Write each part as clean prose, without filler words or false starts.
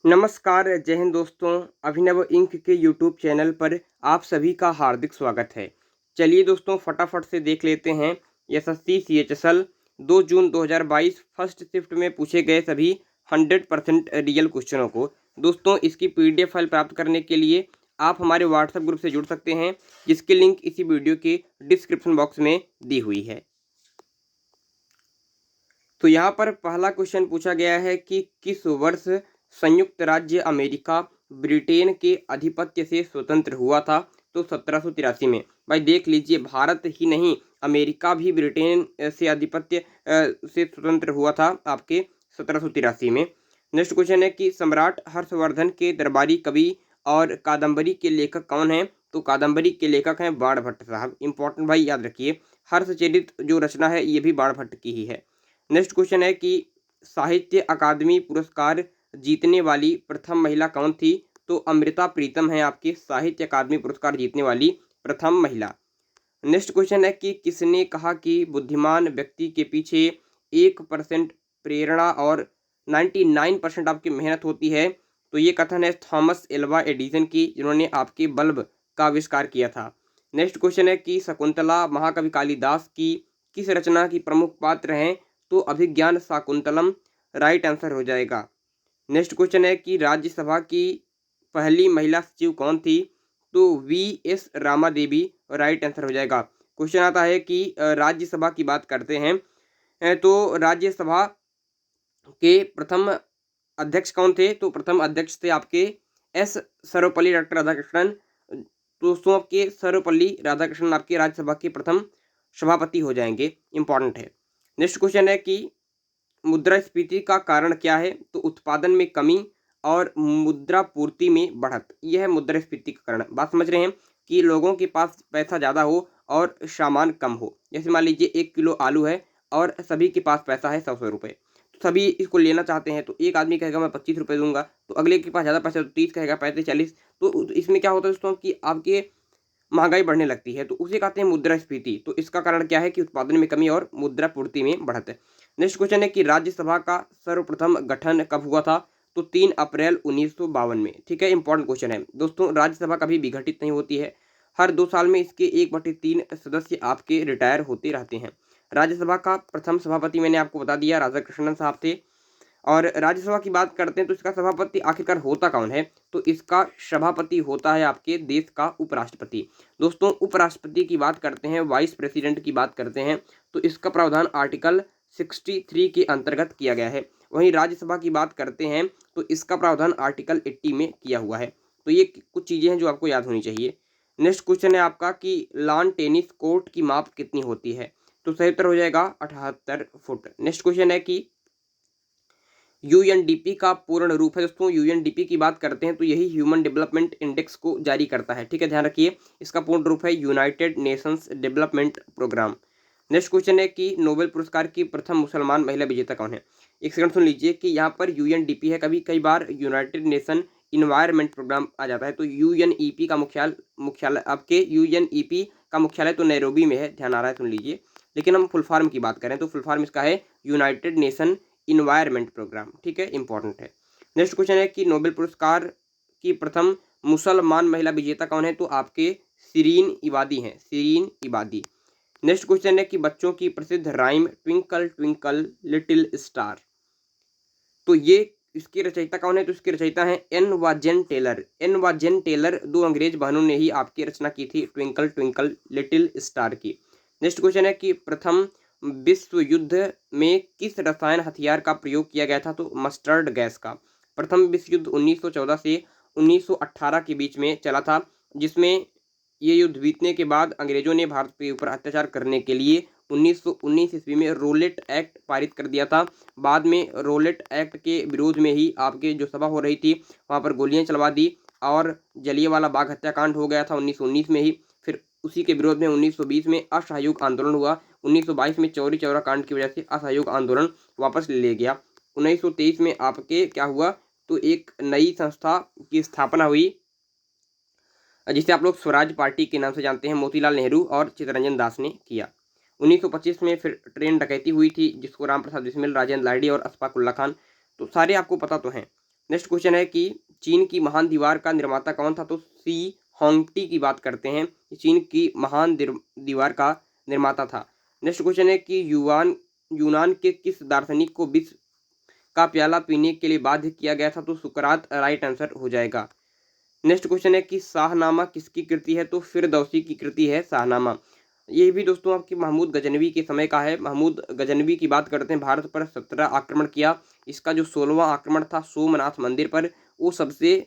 नमस्कार, जय हिंद दोस्तों। अभिनव इंक के यूट्यूब चैनल पर आप सभी का हार्दिक स्वागत है। चलिए दोस्तों फटाफट से देख लेते हैं एसएससी सीएचएसएल 2 जून 2022 फर्स्ट शिफ्ट में पूछे गए सभी 100% रियल क्वेश्चनों को। दोस्तों इसकी पीडीएफ फाइल प्राप्त करने के लिए आप हमारे व्हाट्सएप ग्रुप से जुड़ सकते हैं, जिसकी लिंक इसी वीडियो के डिस्क्रिप्शन बॉक्स में दी हुई है। तो यहाँ पर पहला क्वेश्चन पूछा गया है कि किस वर्ष संयुक्त राज्य अमेरिका ब्रिटेन के आधिपत्य से स्वतंत्र हुआ था? तो 1783 में। भाई देख लीजिए, भारत ही नहीं अमेरिका भी ब्रिटेन से आधिपत्य से स्वतंत्र हुआ था आपके 1783 में। नेक्स्ट क्वेश्चन है कि सम्राट हर्षवर्धन के दरबारी कवि और कादम्बरी के लेखक कौन हैं? तो कादम्बरी के लेखक हैं बाणभट्ट साहब। इंपॉर्टेंट भाई याद रखिए, हर्षचरित जो रचना है ये भी बाणभट्ट की ही है। नेक्स्ट क्वेश्चन है कि साहित्य अकादमी पुरस्कार जीतने वाली प्रथम महिला कौन थी? तो अमृता प्रीतम है आपकी साहित्य अकादमी पुरस्कार जीतने वाली प्रथम महिला। नेक्स्ट क्वेश्चन है कि किसने कहा कि बुद्धिमान व्यक्ति के पीछे 1% प्रेरणा और 99% आपकी मेहनत होती है? तो ये कथन है थॉमस एल्वा एडिसन की, जिन्होंने आपके बल्ब का आविष्कार किया था। नेक्स्ट क्वेश्चन है कि शकुंतला महाकवि कालिदास की किस रचना की प्रमुख पात्र हैं? तो अभिज्ञान शाकुंतलम राइट आंसर हो जाएगा। नेक्स्ट क्वेश्चन है कि राज्यसभा की पहली महिला सचिव कौन थी? तो वी.एस. रामा देवी राइट आंसर हो जाएगा। क्वेश्चन आता है कि राज्यसभा की बात करते हैं, तो राज्यसभा के प्रथम अध्यक्ष कौन थे? तो प्रथम अध्यक्ष थे आपके एस सर्वपल्ली डॉक्टर राधाकृष्णन। दोस्तों आपके सर्वपल्ली राधाकृष्णन आपके राज्यसभा के प्रथम सभापति हो जाएंगे। इंपॉर्टेंट है। नेक्स्ट क्वेश्चन है कि मुद्रास्फीति का कारण क्या है? तो उत्पादन में कमी और मुद्रा पूर्ति में बढ़त, यह है मुद्रास्फीति का कारण। बात समझ रहे हैं कि लोगों के पास पैसा ज़्यादा हो और सामान कम हो। जैसे मान लीजिए 1 किलो आलू है और सभी के पास पैसा है 100 रुपये, तो सभी इसको लेना चाहते हैं। तो एक आदमी कहेगा मैं 25 रुपये दूंगा, तो अगले के पास ज़्यादा पैसा तो 30 कहेगा, 35, 40। तो इसमें क्या होता है दोस्तों कि आपके महंगाई बढ़ने लगती है, तो उसे कहते हैं मुद्रास्फीति। तो इसका कारण क्या है कि उत्पादन में कमी और मुद्रा पूर्ति में बढ़त है। नेक्स्ट क्वेश्चन है कि राज्यसभा का सर्वप्रथम गठन कब हुआ था? तो 3 अप्रैल 1952 में। ठीक है, इंपॉर्टेंट क्वेश्चन है दोस्तों। राज्यसभा कभी विघटित नहीं होती है, हर 2 साल में इसके 1/3 सदस्य आपके रिटायर होते रहते हैं। राज्यसभा का प्रथम सभापति मैंने आपको बता दिया, राधाकृष्णन साहब थे। और राज्यसभा की बात करते हैं तो इसका सभापति आखिरकार होता कौन है? तो इसका सभापति होता है आपके देश का उपराष्ट्रपति। दोस्तों उपराष्ट्रपति की बात करते हैं, वाइस प्रेसिडेंट की बात करते हैं, तो इसका प्रावधान आर्टिकल 63 के अंतर्गत किया गया है। वहीं राज्यसभा की बात करते हैं तो इसका प्रावधान आर्टिकल 80 में किया हुआ है। तो ये कुछ चीज़ें हैं जो आपको याद होनी चाहिए। नेक्स्ट क्वेश्चन है आपका कि लॉन टेनिस कोर्ट की माप कितनी होती है? तो सही उत्तर हो जाएगा 78 फुट। नेक्स्ट क्वेश्चन है कि यूएनडीपी का पूर्ण रूप है। दोस्तों यूएनडीपी की बात करते हैं तो यही ह्यूमन डेवलपमेंट इंडेक्स को जारी करता है। ठीक है, ध्यान रखिए, इसका पूर्ण रूप है United Nations Development Programme. Next question है कि नोबेल पुरस्कार की प्रथम मुसलमान महिला विजेता कौन है? एक सेकंड सुन लीजिए कि यहाँ पर यूएनडीपी है, कभी कई बार यूनाइटेड नेशन इन्वायरमेंट प्रोग्राम आ जाता है। तो यूएनईपी का मुख्यालय आपके यूएनईपी का मुख्यालय तो नैरोबी में है, ध्यान आ रहा है, सुन लीजिए। लेकिन हम फुल फॉर्म की बात करें तो फुल फॉर्म इसका है यूनाइटेड नेशन इन्वायरमेंट प्रोग्राम। ठीक है, इंपॉर्टेंट है। नेक्स्ट क्वेश्चन है कि नोबेल पुरस्कार की प्रथम मुसलमान महिला विजेता कौन है? तो आपके शिरीन इबादी हैं, शिरीन इबादी। नेक्स्ट क्वेश्चन है कि बच्चों की प्रसिद्ध rhyme twinkle twinkle little star, तो ये इसके रचयिता कौन है? तो इसके रचयिता हैं एन व जेन टेलर। एन व जेन टेलर 2 अंग्रेज बहनों ने ही आपकी रचना की थी ट्विंकल ट्विंकल लिटिल स्टार की। नेक्स्ट क्वेश्चन है कि प्रथम विश्व युद्ध में किस रसायन हथियार का प्रयोग किया गया था? तो मस्टर्ड गैस का। प्रथम विश्व युद्ध 1914 से 1918 के बीच में चला था, जिसमें ये युद्ध बीतने के बाद अंग्रेजों ने भारत के ऊपर अत्याचार करने के लिए 1919 ईस्वी में रोलेट एक्ट पारित कर दिया था। बाद में रोलेट एक्ट के विरोध में ही आपके जो सभा हो रही थी वहाँ पर गोलियां चलवा दी और जलियांवाला बाग हत्याकांड हो गया था 1919 में ही। फिर उसी के विरोध में 1920 में असहयोग आंदोलन हुआ। 1922 में चौरी चौरा कांड की वजह से असहयोग आंदोलन वापस ले गया। 1923 में आपके क्या हुआ? तो एक नई संस्था की स्थापना हुई जिसे आप लोग स्वराज पार्टी के नाम से जानते हैं, मोतीलाल नेहरू और चित्तरंजन दास ने किया। 1925 में फिर ट्रेन डकैती हुई थी जिसको राम प्रसाद बिस्मिल, राजेंद्र लाहिड़ी और अशफाक उल्ला खान, तो सारे आपको पता तो हैं। नेक्स्ट क्वेश्चन है कि चीन की महान दीवार का निर्माता कौन था? तो सी होंगटी की बात करते हैं, चीन की महान दीवार का निर्माता था। नेक्स्ट क्वेश्चन है कि यूनान के किस दार्शनिक को विश्व का प्याला पीने के लिए बाध्य किया गया था? तो सुकरात राइट आंसर हो जाएगा। नेक्स्ट क्वेश्चन है कि शाहनामा किसकी कृति है? तो फिरदौसी की कृति है शाहनामा। ये भी दोस्तों आपकी महमूद गजनवी के समय का है। महमूद गजनवी की बात करते हैं, भारत पर 17 आक्रमण किया। इसका जो 16वां आक्रमण था सोमनाथ मंदिर पर, वो सबसे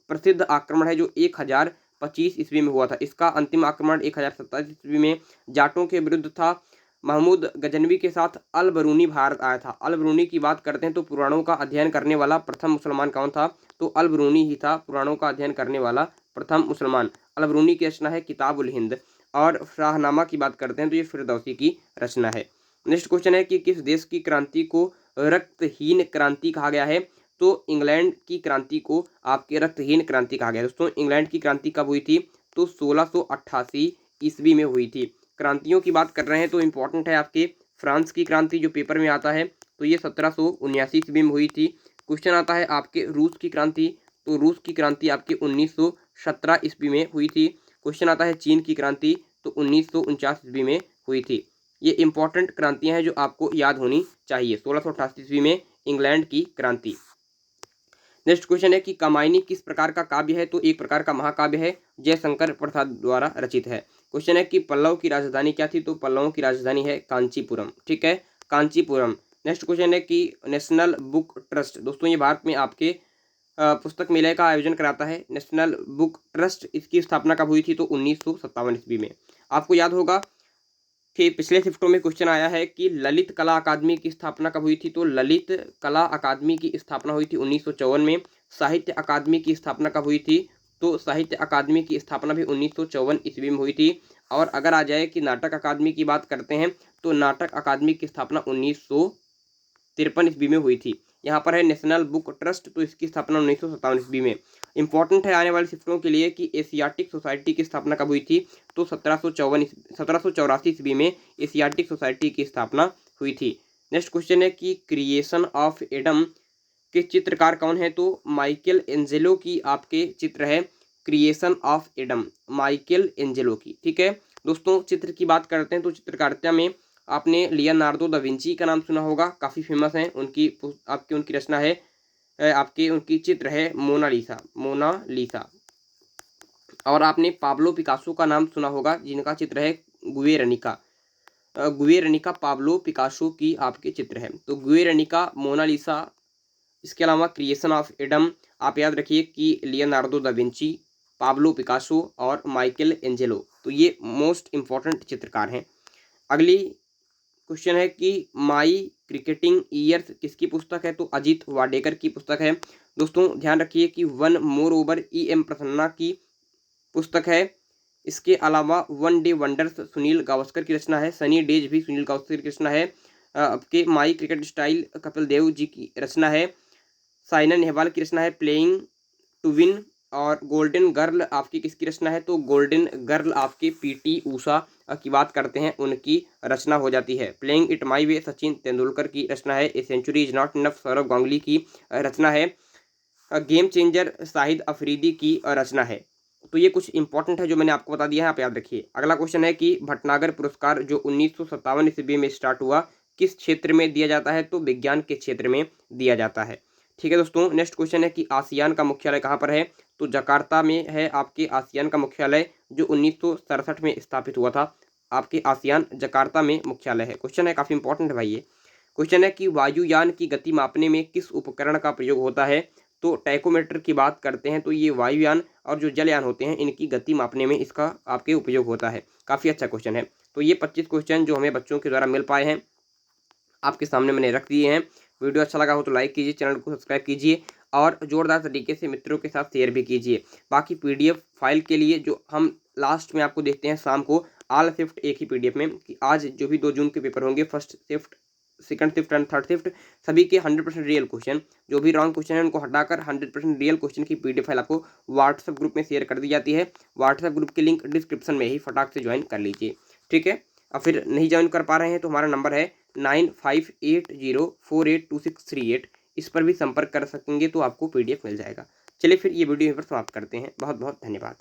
प्रसिद्ध आक्रमण है जो 1025 ईस्वी में हुआ था। इसका अंतिम आक्रमण 1027 ईस्वी में जाटों के विरुद्ध था। महमूद गजनवी के साथ अल बरूनी भारत आया था। अल बरूनी की बात करते हैं तो पुराणों का अध्ययन करने वाला प्रथम मुसलमान कौन था? तो अल बरूनी ही था पुराणों का अध्ययन करने वाला प्रथम मुसलमान। अल बरूनी की रचना है किताबुल हिंद। और शाहनामा की बात करते हैं तो ये फिरदौसी की रचना है। नेक्स्ट क्वेश्चन है कि किस देश की क्रांति को रक्तहीन क्रांति कहा गया है? तो इंग्लैंड की क्रांति को आपके रक्तहीन क्रांति कहा गया है। दोस्तों इंग्लैंड की क्रांति कब हुई थी? तो 1688 ईस्वी में हुई थी। क्रांतियों की बात कर रहे हैं तो इम्पोर्टेंट है आपके फ्रांस की क्रांति जो पेपर में आता है, तो ये 1779 ईस्वी में हुई थी। क्वेश्चन आता है आपके रूस की क्रांति, तो रूस की क्रांति आपके 1917 ईस्वी में हुई थी। क्वेश्चन आता है चीन की क्रांति, तो 1949 ईस्वी में हुई थी। ये इंपॉर्टेंट क्रांतियां हैं जो आपको याद होनी चाहिए। 1688 ईस्वी में इंग्लैंड की क्रांति। नेक्स्ट क्वेश्चन है कि कामायनी किस प्रकार का काव्य है? तो एक प्रकार का महाकाव्य है, जयशंकर प्रसाद द्वारा रचित है। क्वेश्चन है कि पल्लव की राजधानी क्या थी? तो पल्लवों की राजधानी है कांचीपुरम। ठीक है, कांचीपुरम। नेक्स्ट क्वेश्चन है कि नेशनल बुक ट्रस्ट, दोस्तों ये भारत में आपके पुस्तक मेले का आयोजन कराता है। नेशनल बुक ट्रस्ट, इसकी स्थापना कब हुई थी? तो 1957 ईस्वी में। आपको याद होगा कि पिछले शिफ्टों में क्वेश्चन आया है कि ललित कला अकादमी की स्थापना कब हुई थी? तो ललित कला अकादमी की स्थापना हुई थी 1954 में। साहित्य अकादमी की स्थापना कब हुई थी? तो साहित्य अकादमी की स्थापना भी 1954 ईस्वी में हुई थी। और अगर आ जाए कि नाटक अकादमी की बात करते हैं तो नाटक अकादमी की स्थापना 1953 ईस्वी में हुई थी। यहाँ पर है नेशनल बुक ट्रस्ट, तो इसकी स्थापना 1957 ईस्वी में। इंपॉर्टेंट है आने वाले शिफ्टों के लिए कि एशियाटिक सोसाइटी की स्थापना कब हुई थी? तो 1784 ईस्वी में एशियाटिक सोसाइटी की स्थापना हुई थी। नेक्स्ट क्वेश्चन है कि क्रिएशन ऑफ एडम के चित्रकार कौन है? तो माइकल एंजेलो की आपके चित्र है creation of Adam, Michael Angelo की। ठीक है दोस्तों, चित्र की बात करते हैं तो चित्रकारिता में आपने लियोनार्डो दा विंची का नाम सुना होगा, काफ़ी फेमस है। उनकी रचना है उनकी चित्र है मोनालिसा, मोनालिसा। और आपने पाब्लो पिकासो का नाम सुना होगा जिनका चित्र है गुएर्निका। गुएर्निका पाब्लो पिकासो की आपके चित्र है। तो गुएर्निका, मोनालिसा, इसके अलावा क्रिएशन ऑफ एडम आप याद रखिए कि Leonardo da Vinci, Pablo Picasso और माइकल एंजेलो, तो ये मोस्ट इंपॉर्टेंट चित्रकार हैं। अगली क्वेश्चन है कि माई क्रिकेटिंग ईयर्स किसकी पुस्तक है? तो अजीत वाडेकर की पुस्तक है। दोस्तों ध्यान रखिए कि one more over EM Prasanna की पुस्तक है। इसके अलावा one day wonders Sunil Gavaskar की रचना है। सनी डेज भी सुनील गावस्कर की रचना है। आपके my cricket style Kapil Dev ji की रचना है। साइना नेहवाल की रचना है प्लेइंग टू विन। और गोल्डन गर्ल आपकी किसकी रचना है? तो गोल्डन गर्ल आपके PT ऊषा की बात करते हैं, उनकी रचना हो जाती है। Playing it my way Sachin Tendulkar की रचना है। A century is not enough Sourav Ganguly की रचना है। गेम चेंजर शाहिद अफरीदी की रचना है। तो ये कुछ इंपॉर्टेंट है जो मैंने आपको बता दिया है, आप याद रखिए। अगला क्वेश्चन है कि भटनागर पुरस्कार जो 1957 ईस्वी में स्टार्ट हुआ किस क्षेत्र में दिया जाता है? तो विज्ञान के क्षेत्र में दिया जाता है। ठीक है दोस्तों, नेक्स्ट क्वेश्चन है कि आसियान का मुख्यालय कहाँ पर है? तो जकार्ता में है आपके आसियान का मुख्यालय, जो 1967 में स्थापित हुआ था। आपके आसियान जकार्ता में मुख्यालय है। क्वेश्चन है काफ़ी इंपॉर्टेंट है भाई ये। क्वेश्चन है कि वायुयान की गति मापने में किस उपकरण का प्रयोग होता है? तो टैकोमीटर की बात करते हैं तो ये वायुयान और जो जलयान होते हैं इनकी गति मापने में इसका आपके उपयोग होता है। काफ़ी अच्छा क्वेश्चन है। तो ये 25 क्वेश्चन जो हमें बच्चों के द्वारा मिल पाए हैं आपके सामने मैंने रख दिए हैं। वीडियो अच्छा लगा हो तो लाइक कीजिए, चैनल को सब्सक्राइब कीजिए और जोरदार तरीके से मित्रों के साथ शेयर भी कीजिए। बाकी PDF फाइल के लिए जो हम लास्ट में आपको देखते हैं शाम को ऑल शिफ्ट एक ही PDF में, कि आज जो भी 2 जून के पेपर होंगे, first shift, second shift and third shift, सभी के 100% रियल क्वेश्चन, जो भी रॉन्ग क्वेश्चन है उनको हटाकर 100% रियल क्वेश्चन की PDF फाइल आपको व्हाट्सएप ग्रुप में शेयर कर दी जाती है। व्हाट्सएप ग्रुप की लिंक डिस्क्रिप्शन में ही फटाक से ज्वाइन कर लीजिए। ठीक है, और फिर नहीं ज्वाइन कर पा रहे हैं तो हमारा नंबर है 9580482638। इस पर भी संपर्क कर सकेंगे तो आपको PDF मिल जाएगा। चलिए फिर ये वीडियो यहाँ पर समाप्त करते हैं। बहुत बहुत धन्यवाद।